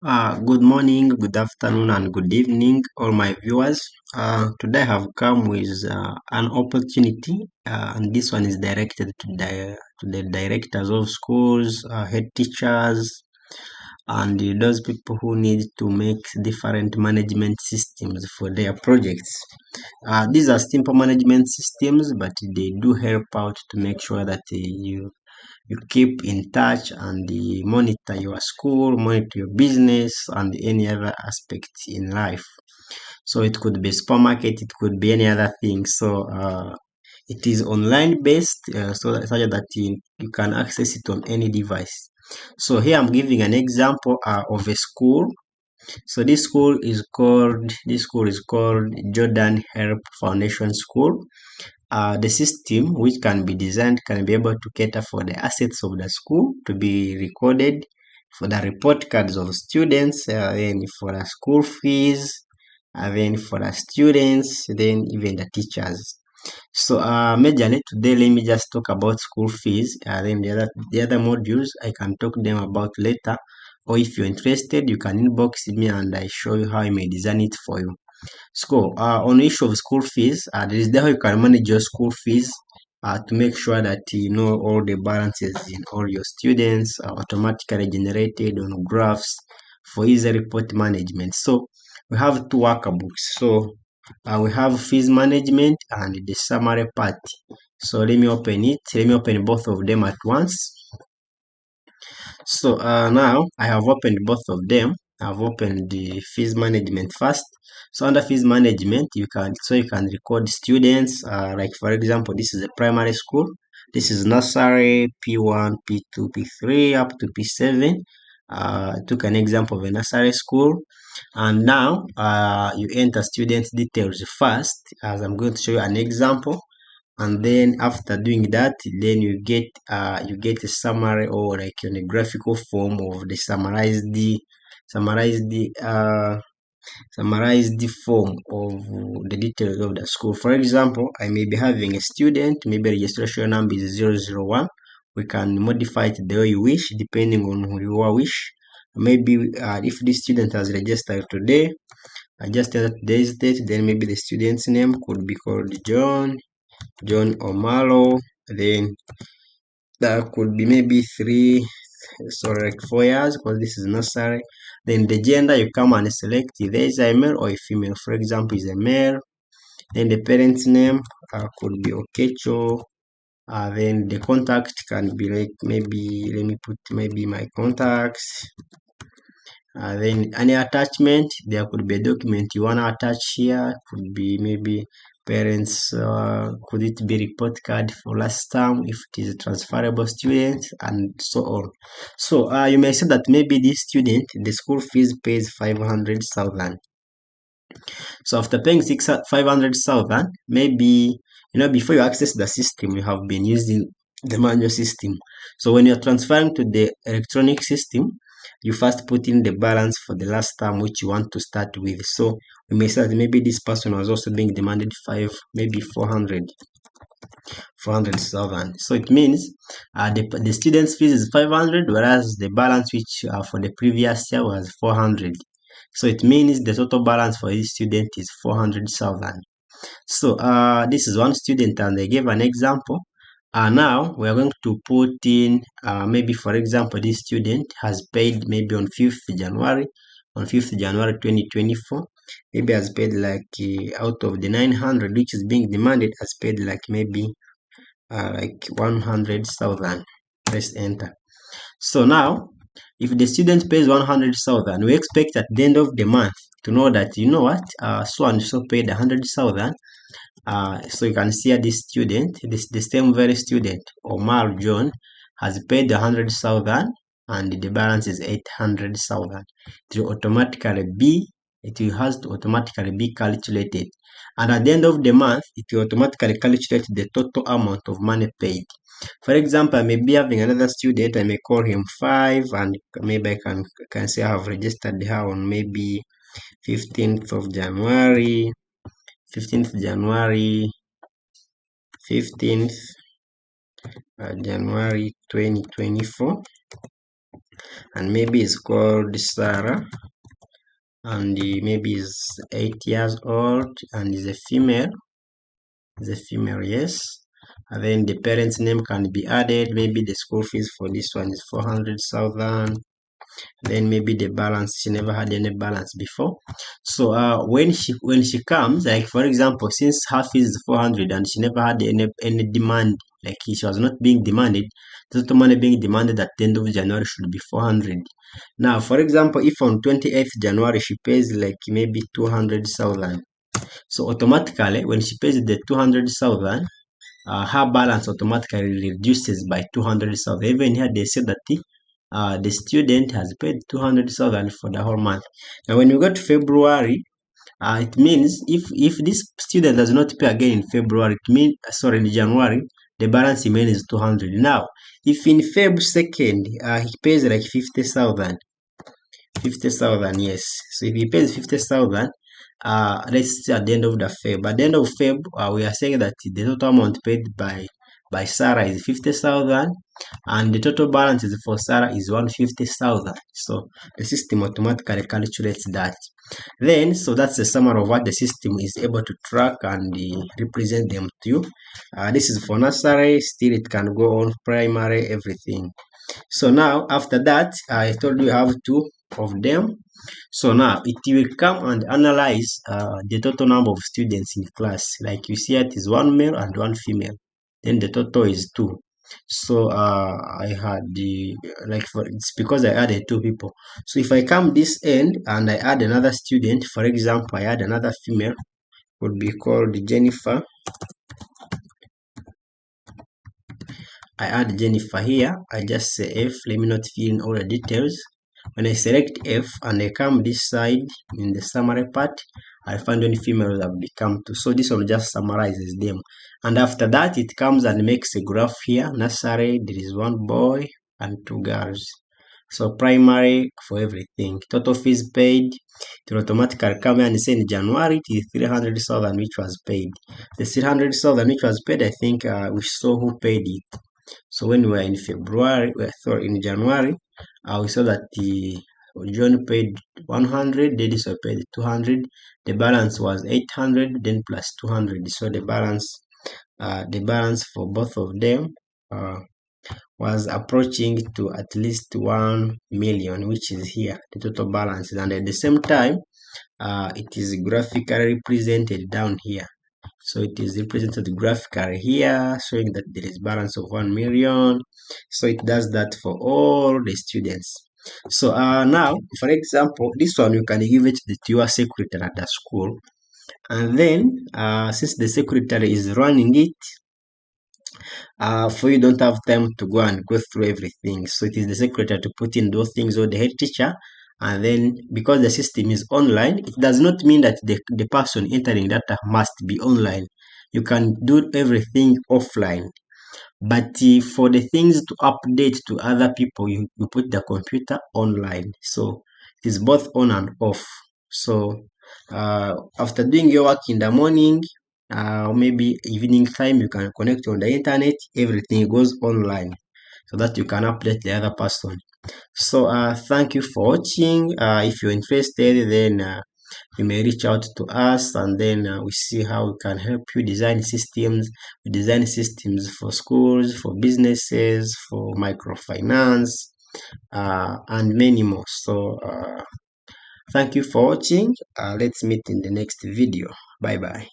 Good morning, good afternoon, and good evening, all my viewers. Today I have come with an opportunity, and this one is directed to the directors of schools, head teachers, and those people who need to make different management systems for their projects. These are simple management systems, but they do help out to make sure that you keep in touch and monitor your school, monitor your business, and any other aspect in life. So it could be supermarket, it could be any other thing. So it is online based, such that you can access it on any device. So here I'm giving an example of a school. So this school is called Jordan Help Foundation School. The system which can be designed can be able to cater for the assets of the school to be recorded, for the report cards of students, then for the school fees, then for the students, then even the teachers. So majorly today, let me just talk about school fees. Then the other modules I can talk them about later. Or if you're interested, you can inbox me and I show you how I may design it for you. So, on the issue of school fees, there is how you can manage your school fees to make sure that you know all the balances in all your students are automatically generated on graphs for easy report management. So, we have two workbooks. So, we have fees management and the summary part. So, let me open it. Let me open both of them at once. So now I have opened both of them. I've opened the fees management first. So under fees management, you can record students. Like for example, this is a primary school. This is nursery P1, P2, P3 up to P7. I took an example of a nursery school, and now you enter students details first, as I'm going to show you an example. And then after doing that, then you get a summary, or like in a graphical form of the summarized form of the details of the school. For example, I may be having a student, maybe registration number is 001. We can modify it the way you wish, depending on who you wish. Maybe if this student has registered today, I just enter today's date, then maybe the student's name could be called John Omalo. Then that could be maybe 4 years, because this is nursery. Then the gender, you come and select either is a male or a female. For example, is a male. Then the parent's name could be Okecho. Then the contact can be like, maybe let me put maybe my contacts. Then any attachment, there could be a document you want to attach here. Could be maybe parents, could it be report card for last term if it is a transferable student, and so on. So you may say that maybe this student, the school fees pays 500,000. So after paying 500,000, maybe before you access the system, you have been using the manual system. So when you're transferring to the electronic system, you first put in the balance for the last term which you want to start with. So we may say that maybe this person was also being demanded maybe 400,000. So it means the student's fees is 500, whereas the balance which for the previous year was 400. So it means the total balance for each student is 400,000. So this is one student, and they gave an example. Now we are going to put in maybe, for example, this student has paid maybe on 5th January 2024, maybe has paid like out of the 900 which is being demanded, has paid like maybe like 100,000. Press enter. So now if the student pays 100,000, we expect at the end of the month to know that, you know what, so and so paid 100,000. So you can see this student, the same very student, Omar John, has paid 100,000, and the balance is 800,000. It has to automatically be calculated, and at the end of the month, it will automatically calculate the total amount of money paid. For example, I may be having another student. I may call him 5, and maybe I can say I have registered her on maybe 15th of January 15th January 15th January 2024. and maybe it's called Sarah, and maybe is 8 years old and is a female. Is a female, yes. And then the parent's name can be added. Maybe the school fees for this one is 400,000. Then maybe the balance, she never had any balance before. So when she comes, like for example, since her fees is 400 and she never had any demand, like she was not being demanded, the total money being demanded at the end of January should be 400. Now, for example, if on 28th January she pays like maybe 200,000, so automatically when she pays the 200,000, her balance automatically reduces by 200,000. Even here they say that the student has paid 200,000 for the whole month. Now when we go to February, it means if this student does not pay again in February, it means sorry, in January, the balance remains 200. Now if in Feb 2nd he pays like 50,000, 50,000, yes. So if he pays 50,000, let's say at the end of the Feb. At the end of Feb, we are saying that the total amount paid by Sarah is 50,000, and the total balance is for Sarah is 150,000. So the system automatically calculates that. Then, so that's the summary of what the system is able to track and represent them to you. This is for nursery. Still, it can go on primary, everything. So now after that, I told you I have two of them. So now it will come and analyze the total number of students in class. Like you see, it is one male and one female. Then the total is two. So I had the like for it's because I added two people. So if I come this end and I add another student, for example, I add another female, would be called Jennifer. I add Jennifer here. I just say F. Let me not fill in all the details. When I select F and I come this side in the summary part, I find only females have become two. So this one just summarizes them. And after that, it comes and makes a graph here. Nursery, there is one boy and two girls. So primary for everything. Total fees paid. It will automatically come and say in January it is 300,000 which was paid. The 300,000 which was paid, I think we saw who paid it. So when we were in February, sorry, in January, we saw that the John paid 100, Dedison paid 200. The balance was 800, then plus 200. So the balance for both of them was approaching to at least 1 million, which is here, the total balance. And at the same time, it is graphically represented down here. So it is represented graphically here, showing that there is balance of 1 million. So it does that for all the students. So now, for example, this one you can give it to your secretary at the school. And then, since the secretary is running it, for you don't have time to go and go through everything. So it is the secretary to put in those things, or the head teacher. And then because the system is online, it does not mean that the person entering data must be online. You can do everything offline. But for the things to update to other people, you put the computer online. So it is both on and off. So after doing your work in the morning, maybe evening time, you can connect on the internet. Everything goes online so that you can update the other person. So thank you for watching. If you're interested, then you may reach out to us, and then we see how we can help you design systems. We design systems for schools, for businesses, for microfinance, and many more. So thank you for watching. Let's meet in the next video. Bye bye.